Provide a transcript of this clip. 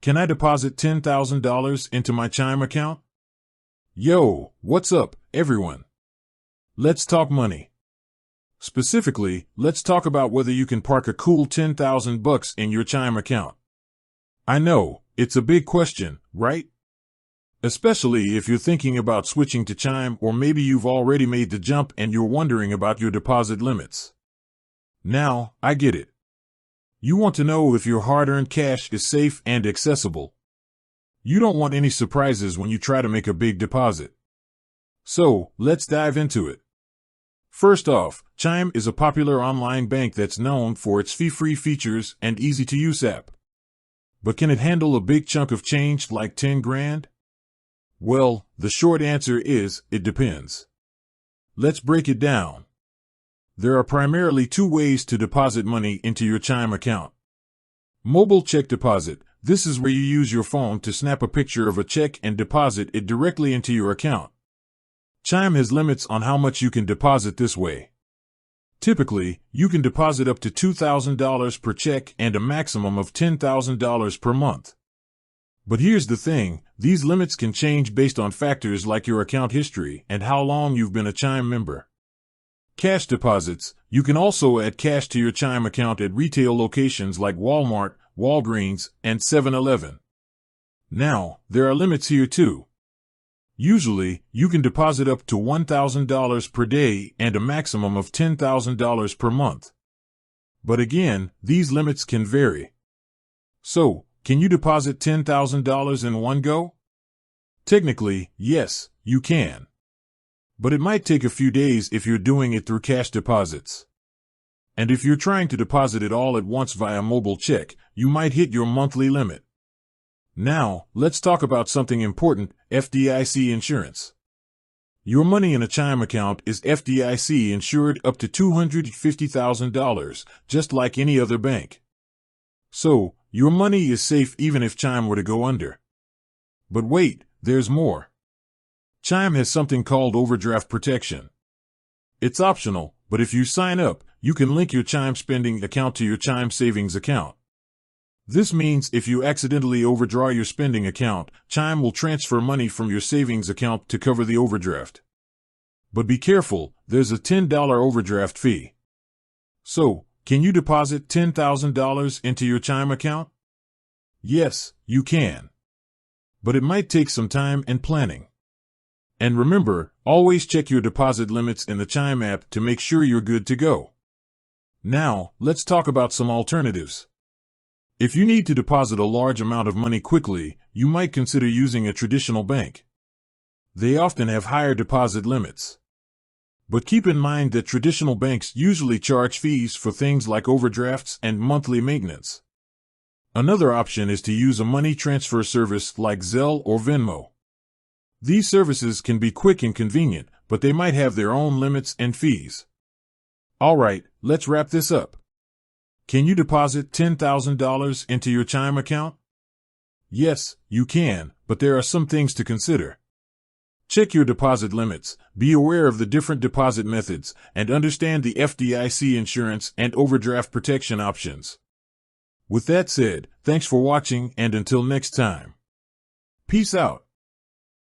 Can I deposit $10,000 into my Chime account? Yo, what's up, everyone? Let's talk money. Specifically, let's talk about whether you can park a cool $10,000 in your Chime account. I know, it's a big question, right? Especially if you're thinking about switching to Chime, or maybe you've already made the jump and you're wondering about your deposit limits. Now, I get it. You want to know if your hard-earned cash is safe and accessible. You don't want any surprises when you try to make a big deposit. So, let's dive into it. First off, Chime is a popular online bank that's known for its fee-free features and easy-to-use app. But can it handle a big chunk of change like 10 grand? Well, the short answer is, it depends. Let's break it down. There are primarily two ways to deposit money into your Chime account. Mobile check deposit. This is where you use your phone to snap a picture of a check and deposit it directly into your account. Chime has limits on how much you can deposit this way. Typically, you can deposit up to $2,000 per check and a maximum of $10,000 per month. But here's the thing, these limits can change based on factors like your account history and how long you've been a Chime member. Cash deposits. You can also add cash to your Chime account at retail locations like Walmart, Walgreens, and 7-Eleven. Now, there are limits here too. Usually, you can deposit up to $1,000 per day and a maximum of $10,000 per month. But again, these limits can vary. So, can you deposit $10,000 in one go? Technically, yes, you can. But it might take a few days if you're doing it through cash deposits. And if you're trying to deposit it all at once via mobile check, you might hit your monthly limit. Now, let's talk about something important, FDIC insurance. Your money in a Chime account is FDIC insured up to $250,000, just like any other bank. So, your money is safe even if Chime were to go under. But wait, there's more. Chime has something called overdraft protection. It's optional, but if you sign up, you can link your Chime spending account to your Chime savings account. This means if you accidentally overdraw your spending account, Chime will transfer money from your savings account to cover the overdraft. But be careful, there's a $10 overdraft fee. So, can you deposit $10,000 into your Chime account? Yes, you can. But it might take some time and planning. And remember, always check your deposit limits in the Chime app to make sure you're good to go. Now, let's talk about some alternatives. If you need to deposit a large amount of money quickly, you might consider using a traditional bank. They often have higher deposit limits. But keep in mind that traditional banks usually charge fees for things like overdrafts and monthly maintenance. Another option is to use a money transfer service like Zelle or Venmo. These services can be quick and convenient, but they might have their own limits and fees. Alright, let's wrap this up. Can you deposit $10,000 into your Chime account? Yes, you can, but there are some things to consider. Check your deposit limits, be aware of the different deposit methods, and understand the FDIC insurance and overdraft protection options. With that said, thanks for watching and until next time. Peace out.